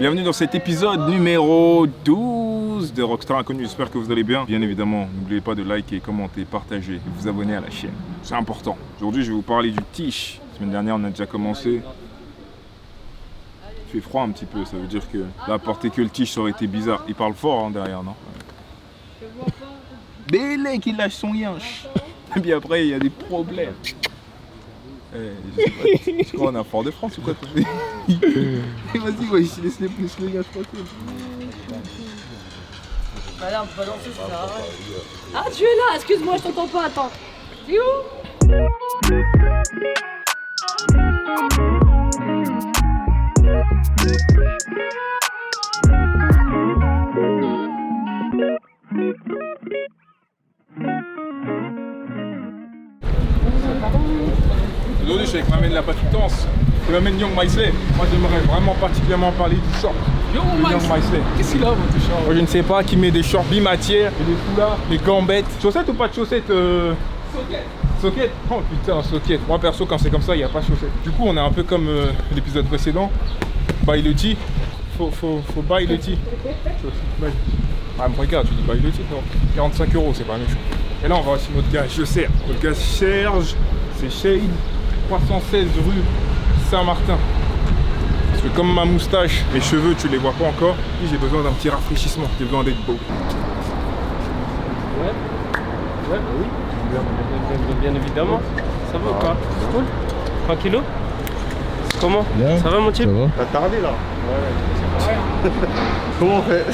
Bienvenue dans cet épisode numéro 12 de Rockstar Inconnu. J'espère que vous allez bien. Bien évidemment, n'oubliez pas de liker, commenter, partager et vous abonner à la chaîne. C'est important. Aujourd'hui, je vais vous parler du tiche. La semaine dernière, on a déjà commencé. Il fait froid un petit peu, ça veut dire que là, porter que le tiche, ça aurait été bizarre. Il parle fort hein, derrière, non? Bélé qui lâche son yinche. Et puis après, il y a des problèmes. Je sais pas, tu crois on est à Fort-de-France ou quoi? Vas-y, ouais, laisse les gars tranquilles. Madame, on peut pas danser, ça sert à rien. Ah, tu es là, excuse-moi, je t'entends pas, attends. Tu es où? Aujourd'hui, je suis avec ma main de la patitance et ma main Young Maisley. Moi, j'aimerais vraiment particulièrement parler du short. Young Maisley. Qu'est-ce qu'il a, votre short? Moi, je ne sais pas qui met des shorts bimatières et des foulards, des gambettes. Chaussettes ou pas de chaussettes Socket. Oh putain, socket. Moi, perso, quand c'est comme ça, il n'y a pas de chaussettes. Du coup, on est un peu comme l'épisode précédent. Buy le tea. Faut buy le tea. Ah, me regarde, tu dis buy le tea. Non. 45 €, c'est pas méchant. Et là, on va voir si notre gars, je sers. Notre gars Serge, c'est Shade. 316 rue Saint-Martin. Parce que comme ma moustache, mes cheveux, tu les vois pas encore, j'ai besoin d'un petit rafraîchissement, j'ai besoin d'être beau. Ouais, oui. Bien évidemment. Ça va ou pas? Cool. Tranquillo? Comment? Bien. Ça va mon type? Ça va? T'as tardé là? Ouais. Comment on fait?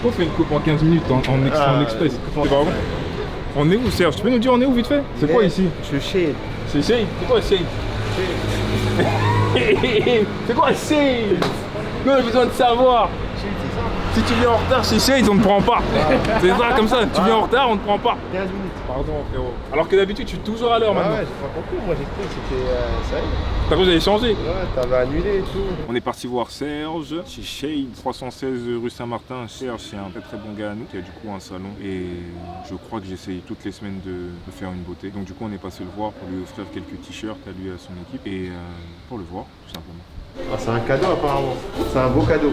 On fait une coupe en 15 minutes en express. C'est pas bon. On est où Serge? Tu peux nous dire on est où vite fait? C'est quoi ici? Je suis Shade. C'est Shade? C'est quoi Shade? C'est quoi Shade? Nous on a besoin de savoir. Si tu viens en retard chez Shade, on ne prend pas. C'est ça comme ça, tu viens en retard, on ne prend pas. 15 minutes. Pardon frérot. Alors que d'habitude tu es toujours à l'heure Ah maintenant. ouais, j'ai pas compris. Moi j'ai cru que c'était. Ça y est. T'as cru que j'avais changé? Ouais, t'avais annulé et tout. On est parti voir Serge chez Shade, 316 rue Saint-Martin. Serge, c'est un très très bon gars à nous qui a du coup un salon et je crois que j'essaye toutes les semaines de faire une beauté. Donc du coup on est passé le voir pour lui offrir quelques t-shirts à lui et à son équipe et pour le voir tout simplement. Ah, c'est un cadeau apparemment. C'est un beau cadeau.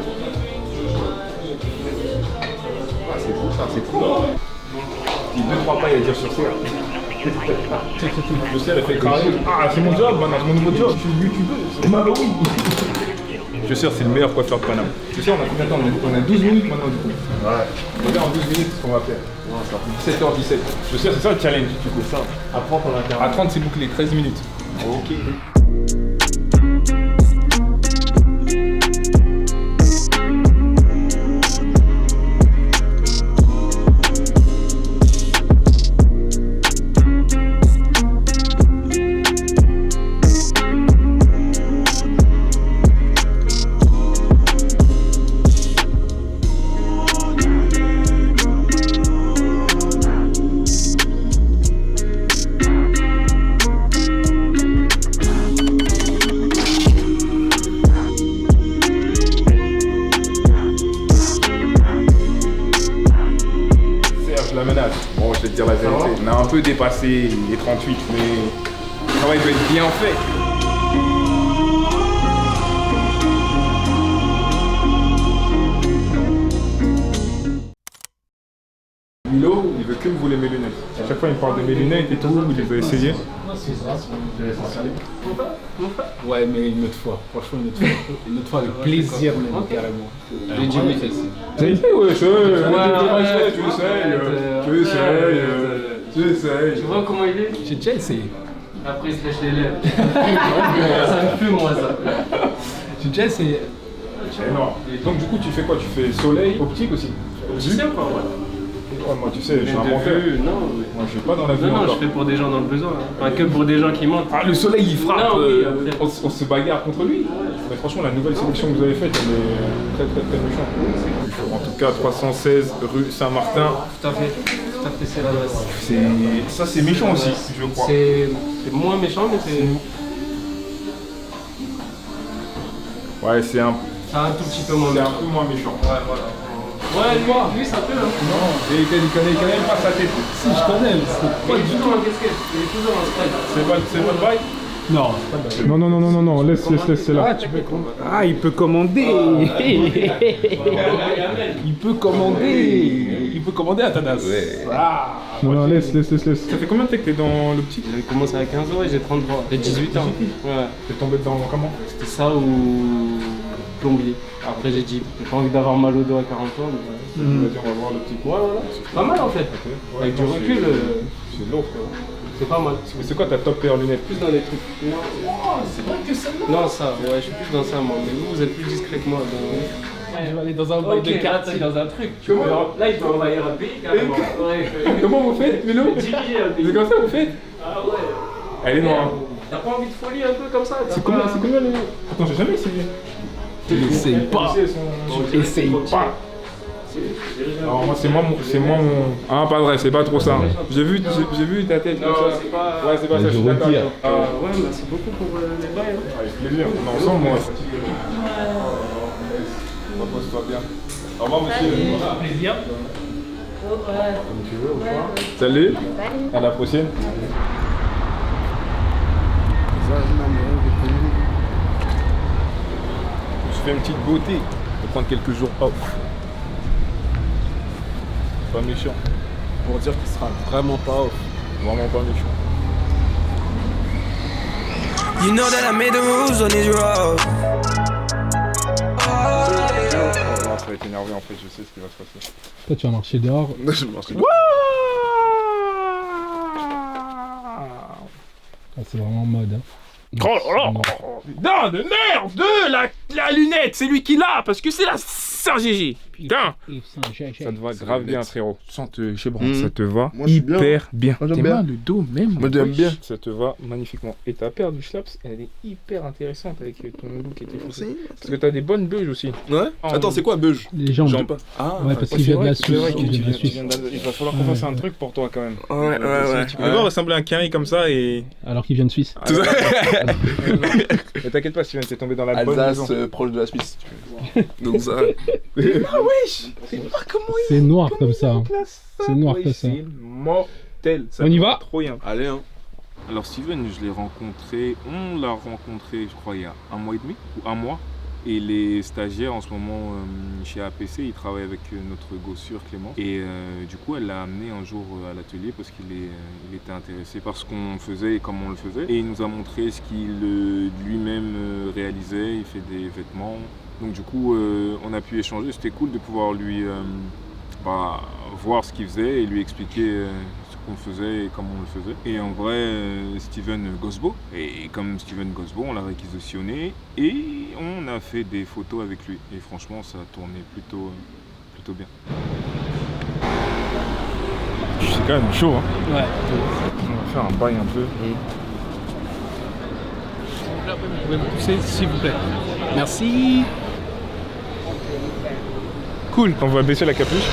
Ah, c'est cool ça, c'est cool. Il y a 2-3 pailles à dire sur Serge. Je sais, elle fait carré. Ah, c'est mon job maintenant, c'est mon nouveau job. Je suis youtubeuse. Bah oui. Je sais, c'est le meilleur coiffeur de Paname. Tu sais, on a combien de temps? On a 12 minutes maintenant du coup. Ouais. Regarde en 12 minutes ce qu'on va faire. Non, ça. 17h17. Je sais, c'est ça le challenge du coup. Ça. À 30 on a À 30 c'est bouclé, 13 minutes. Ok. La menace. Bon, je vais te dire la vérité. On a un peu dépassé les 38, mais le travail doit être bien fait. Milo, il veut que me voler mes lunettes. À chaque fois, il me parle de mes lunettes et tout, il les a essayées. Ouais, mais une autre fois. Franchement, une autre fois. Une autre fois avec plaisir, même, carrément. J'ai dit oui, celle-ci. Ça y est, ouais, tu essayes. Tu vois comment il est? J'ai déjà essayé. Après, il se lèche les lèvres. Ça me fume, moi, ça. J'ai déjà essayé. Énorme. Et donc, du coup, tu fais quoi? Tu fais soleil, optique aussi? Opticien, quoi, ouais. Ouais, moi, tu sais, je suis un menteur. Non, Moi, je suis pas dans la vie non, encore. je fais pour des gens dans le besoin. Enfin, que pour des gens qui mentent. Ah, le soleil, il frappe. Non, oui, on se bagarre contre lui. Mais franchement, la nouvelle sélection que vous avez faite, elle est très méchante. En tout cas, 316 rue Saint-Martin. Tout à fait, c'est l'adresse. Ça, c'est méchant aussi, je crois. C'est moins méchant, mais c'est. Ouais, c'est un tout petit peu moins méchant. un peu moins méchant. Ouais, voilà. Ouais, lui ça peut. Hein. Non, et il connaît pas sa tête. Si, je connais, mais c'est pas du tout en casquette. Il est toujours en spread. C'est votre bail? Non. Non, laisse, c'est là. Ah, tu peux commander. Ah, il peut commander. Il peut commander. Il peut commander à Tadas. Ah. Non, laisse. Ça fait combien de temps que t'es dans l'optique? J'ai commencé à 15 ans et j'ai 33. J'ai 18 ans. Ouais. T'es tombé dedans comment? C'était ça ou plombier. Après j'ai dit, j'ai pas envie d'avoir mal au dos à 40 ans. Vas-y, on va voir l'optique. Ouais, voilà. C'est pas mal en fait. Ouais, Avec du non, recul, c'est lourd, frérot. c'est pas mal. Mais c'est quoi ta top paire lunettes? Plus dans les trucs. Non, c'est vrai que celle-là. Non, ça, ouais, je suis plus dans ça moi. Mais vous êtes plus discret que moi. Donc... je vais aller dans un bail de quartier, dans un truc. Là, il peut envahir un pays carrément. Comment vous faites, Milo? Diriger un pays. C'est comme ça que vous faites? Ah ouais. Elle est noire. T'as pas envie de folie un peu comme ça? C'est combien les... Attends, j'ai jamais essayé. Essaye pas. Essaye pas. Alors moi c'est moi mon... Ah pas vrai, c'est pas trop ça. J'ai vu ta tête comme ça. C'est pas... Ouais c'est pas ça, je suis d'accord. ouais, merci beaucoup pour les bails. Avec plaisir, on est ensemble moi. Repose-toi bien. Au revoir monsieur. Plaisir. Comme tu veux, au revoir. Salut. À la prochaine. Je fais une petite beauté. Je vais prendre quelques jours off. Pas méchant. Pour dire qu'il sera vraiment pas off. Vraiment pas méchant. You know that I made the rules on these roads. Non, ça va être énervé en fait, je sais ce qui va se passer. Toi, tu vas marcher dehors. Je marche bien. Ah, c'est vraiment en mode. Hein. Oh là là! Putain de merde! La lunette, c'est lui qui l'a parce que c'est la Saint-Gégé. Putain! Ça te va grave bien, frérot. Sans te, je sais pas, ça te va Moi, je suis bien. hyper bien. Moi, j'aime Tes bien. mains, le dos même. Moi, j'aime bien. Ça te va magnifiquement. Et ta paire de schlaps, elle est hyper intéressante avec ton look et tes photos. Parce que t'as des bonnes beuges aussi. Ouais. Attends, c'est quoi Beuge? Les jambes. J'en pas. Ah, Ouais, parce Ouais, qu'il c'est vient de vrai la que- c'est Suisse. vrai Il qu'il vient de la tu Suisse. viens il va falloir qu'on fasse un truc pour toi quand même. ouais. Tu peux pas ressembler à un Carré comme ça et. Alors qu'il vient de Suisse. Mais t'inquiète pas, Steven, t'es tombé dans la bonne Alsace, maison. proche de la Suisse. Donc ça. Ah wesh! C'est pas comment C'est noir comme ça. Hein. C'est noir Oui, comme ça. c'est mortel. Ça On y me va? Trop bien. Allez, hein. Alors Steven, on l'a rencontré je crois il y a 1 mois et demi ou 1 mois. Et les stagiaires en ce moment chez APC, ils travaillent avec notre gossure Clément. Et du coup, elle l'a amené un jour à l'atelier parce qu'il il était intéressé par ce qu'on faisait et comment on le faisait. Et il nous a montré ce qu'il lui-même réalisait, il fait des vêtements. Donc du coup, on a pu échanger, c'était cool de pouvoir lui voir ce qu'il faisait et lui expliquer ce qu'on faisait et comment on le faisait. Et en vrai, Steven Gosbo, et comme Steven Gosbo, on l'a réquisitionné et on a fait des photos avec lui. Et franchement, ça a tourné plutôt bien. C'est quand même chaud, hein. Ouais. On va faire un bail un peu. Vous pouvez me pousser s'il vous plaît. Merci. Cool. On va baisser la capuche.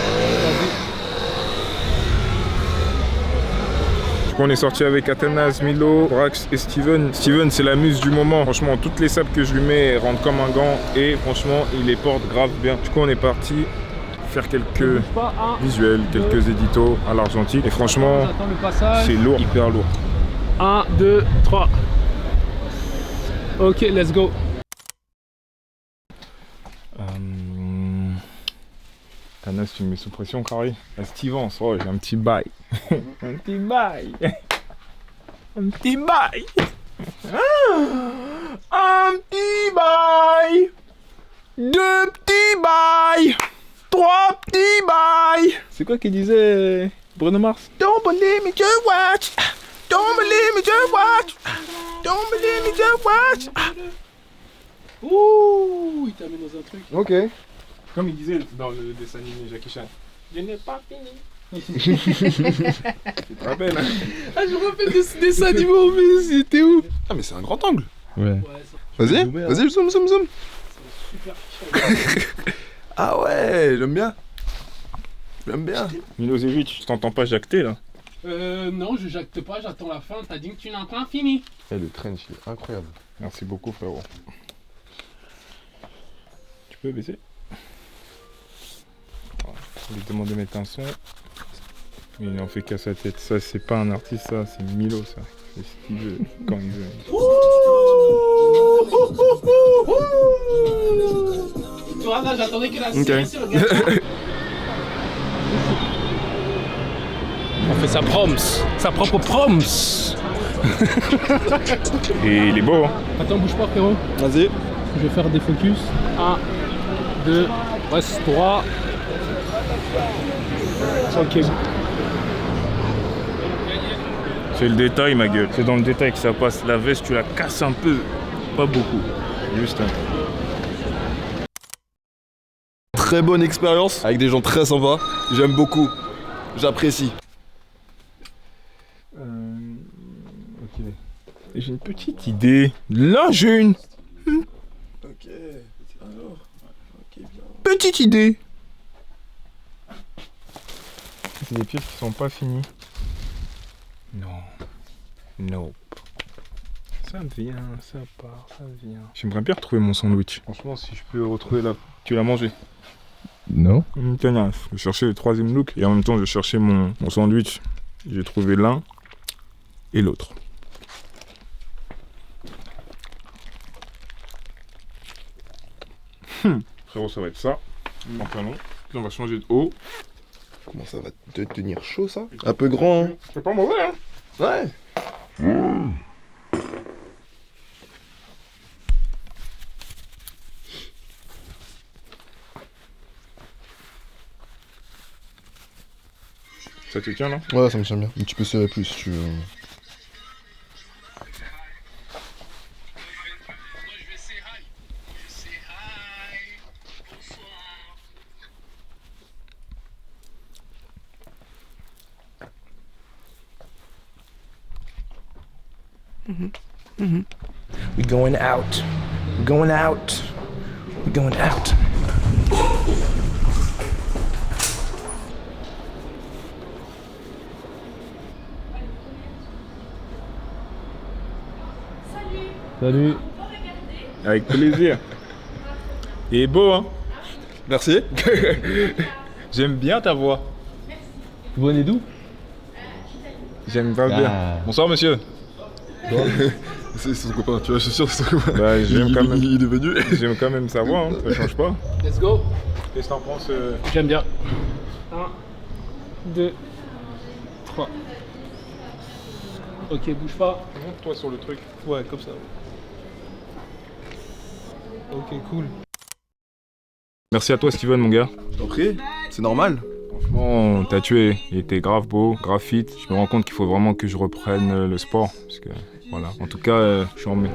Du coup, on est sorti avec Athanas, Milo, Brax et Steven. Steven, c'est la muse du moment. Franchement, toutes les sapes que je lui mets, elles rentrent comme un gant. Et franchement, il les porte grave bien. Du coup, on est parti faire quelques visuels, quelques éditos à l'argentique. Et franchement, J'attends le passage. c'est lourd, hyper lourd. 1, 2, 3. Ok, let's go. Athanas, tu me mets sous pression, carré. Steven, oh, j'ai un petit bail. Un petit bail. Un petit bail. Un petit bail. 2 petits bails. 3 petits bails. C'est quoi qu'il disait Bruno Mars? Don't believe me, just watch. Don't believe me, just watch. Don't believe me, just watch. Ouh, il t'a mis dans un truc. Ok. Comme il disait dans le dessin animé Jackie Chan. Je n'ai pas fini. Tu te rappelles, hein? Ah, je me rappelle de ce dessin animé, mais c'était où? Ah, mais c'est un grand angle. Ouais. Ouais, ça Vas-y, Zoomer, vas-y, zoom. super chiant. Ah ouais, j'aime bien. J'aime bien. Milosevic, je t'entends pas jacter là. Non, je jacte pas, j'attends la fin. T'as dit que tu n'as pas fini. Eh, le trench, il est incroyable. Merci beaucoup, frérot. Tu peux baisser? Voilà. Je vais lui demander de mettre un son. Il n'en fait qu'à sa tête. Ça, c'est pas un artiste, ça, c'est Milo, ça. C'est ce qu'il veut, quand il veut. Tu vois, là, j'attendais que la Ok. sur le gars. On fait sa proms, sa propre proms. Et il est beau, hein. Attends, bouge pas, frérot. Vas-y. Je vais faire des focus. 1, 2, reste 3. Ok. C'est le détail, ma gueule. C'est dans le détail que ça passe. La veste, tu la casses un peu. Pas beaucoup. Juste un peu. Très bonne expérience avec des gens très sympas. J'aime beaucoup. J'apprécie. Ok. Et j'ai une petite idée. Là, j'ai une Ok. Alors. Ok, bien. petite idée. C'est des pièces qui sont pas finies. Non. Nope. Ça vient, ça part, ça vient. J'aimerais bien retrouver mon sandwich. Franchement, si je peux retrouver là. Tu l'as mangé? Non. Je cherchais le troisième look et en même temps je cherchais mon sandwich. J'ai trouvé l'un et l'autre. Frérot, ça va être ça. Pantalon. Puis on va changer de haut. Comment ça va te tenir chaud ça? Un peu grand, hein? C'est pas mauvais, hein? Ouais. Ça te tient, non? Ouais, ça me tient bien. Mais tu peux serrer plus si tu veux. We going out. We going out. We going out. Salut. Avec plaisir. Il est beau, hein? Merci. J'aime bien ta voix. Vous venez d'où? J'aime pas bien. Bonsoir, monsieur. C'est son copain, tu vois, je suis sûr que c'est son copain. Bah, j'aime quand même. Il est venu. J'aime quand même sa voix, hein. Ça change pas. Let's go. Qu'est-ce que t'en penses? J'aime bien. 1, 2, 3. Ok, bouge pas. Montre-toi sur le truc. Ouais, comme ça. Ok, cool. Merci à toi, Steven, mon gars. Je t'en prie, c'est normal. Franchement, t'as tué. Il était grave beau, grave fit. Je me rends compte qu'il faut vraiment que je reprenne le sport. Parce que, voilà. En tout cas, je suis en mai.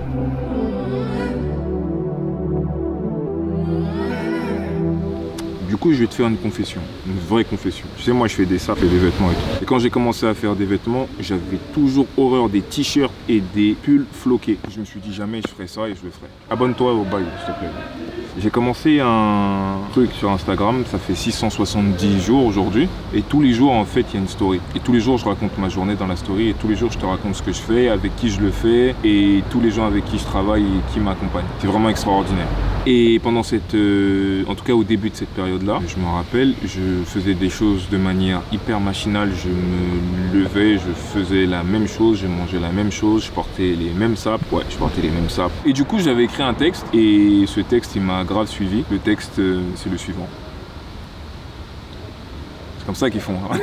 Du coup, je vais te faire une confession, une vraie confession. Tu sais, moi, je fais des sapes et des vêtements et tout. Et quand j'ai commencé à faire des vêtements, j'avais toujours horreur des t-shirts et des pulls floqués. Je me suis dit jamais je ferai ça et je le ferai. Abonne-toi au bail, s'il te plaît. J'ai commencé un truc sur Instagram, ça fait 670 jours aujourd'hui. Et tous les jours, en fait, il y a une story. Et tous les jours, je raconte ma journée dans la story. Et tous les jours, je te raconte ce que je fais, avec qui je le fais. Et tous les gens avec qui je travaille et qui m'accompagnent. C'est vraiment extraordinaire. Et pendant cette... en tout cas, au début de cette période-là, je me rappelle, je faisais des choses de manière hyper machinale. Je me levais, je faisais la même chose, je mangeais la même chose, je portais les mêmes sapes. Ouais, je portais les mêmes sapes. Et du coup, j'avais écrit un texte. Et ce texte, il m'a grave suivi. Le texte, c'est le suivant. C'est comme ça qu'ils font. Hein.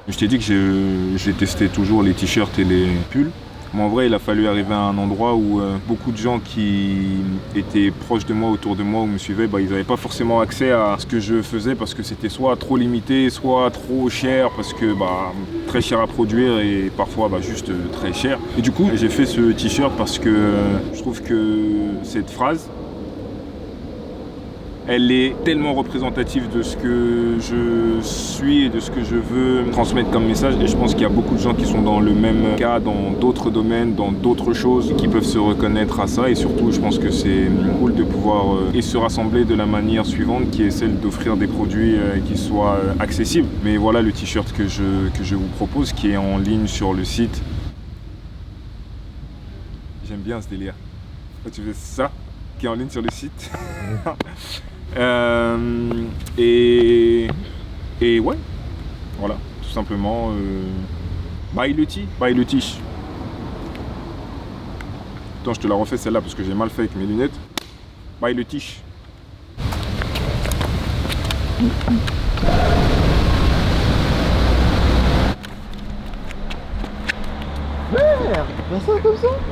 Je t'ai dit que j'ai testé toujours les t-shirts et les pulls. Mais en vrai, il a fallu arriver à un endroit où beaucoup de gens qui étaient proches de moi, autour de moi, ou me suivaient, bah, ils n'avaient pas forcément accès à ce que je faisais parce que c'était soit trop limité, soit trop cher, parce que bah, très cher à produire et parfois bah, juste très cher. Et du coup, j'ai fait ce t-shirt parce que je trouve que cette phrase, elle est tellement représentative de ce que je suis et de ce que je veux transmettre comme message. Et je pense qu'il y a beaucoup de gens qui sont dans le même cas, dans d'autres domaines, dans d'autres choses, qui peuvent se reconnaître à ça. Et surtout, je pense que c'est cool de pouvoir et se rassembler de la manière suivante, qui est celle d'offrir des produits qui soient accessibles. Mais voilà le t-shirt que je vous propose, qui est en ligne sur le site. J'aime bien ce délire. Tu veux ça, qui est en ligne sur le site. Et ouais, voilà, tout simplement, buy le tee, buy le tiche. Attends, je te la refais celle-là parce que j'ai mal fait avec mes lunettes. Bye le tiche.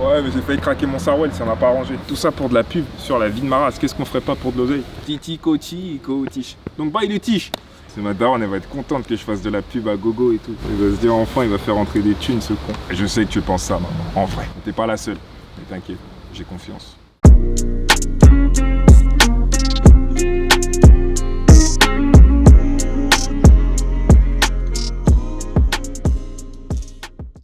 Ouais, mais j'ai failli craquer mon Sarwell, ça m'a pas arrangé. Tout ça pour de la pub sur la vie de Maras. Qu'est-ce qu'on ferait pas pour de l'oseille? Titi, Kochi, Tiche. Donc bye le tiche. C'est ma daronne, elle va être contente que je fasse de la pub à gogo et tout. Elle va se dire enfin, il va faire entrer des thunes ce con. Et je sais que tu penses ça, maman. En vrai. T'es pas la seule. Mais t'inquiète, j'ai confiance.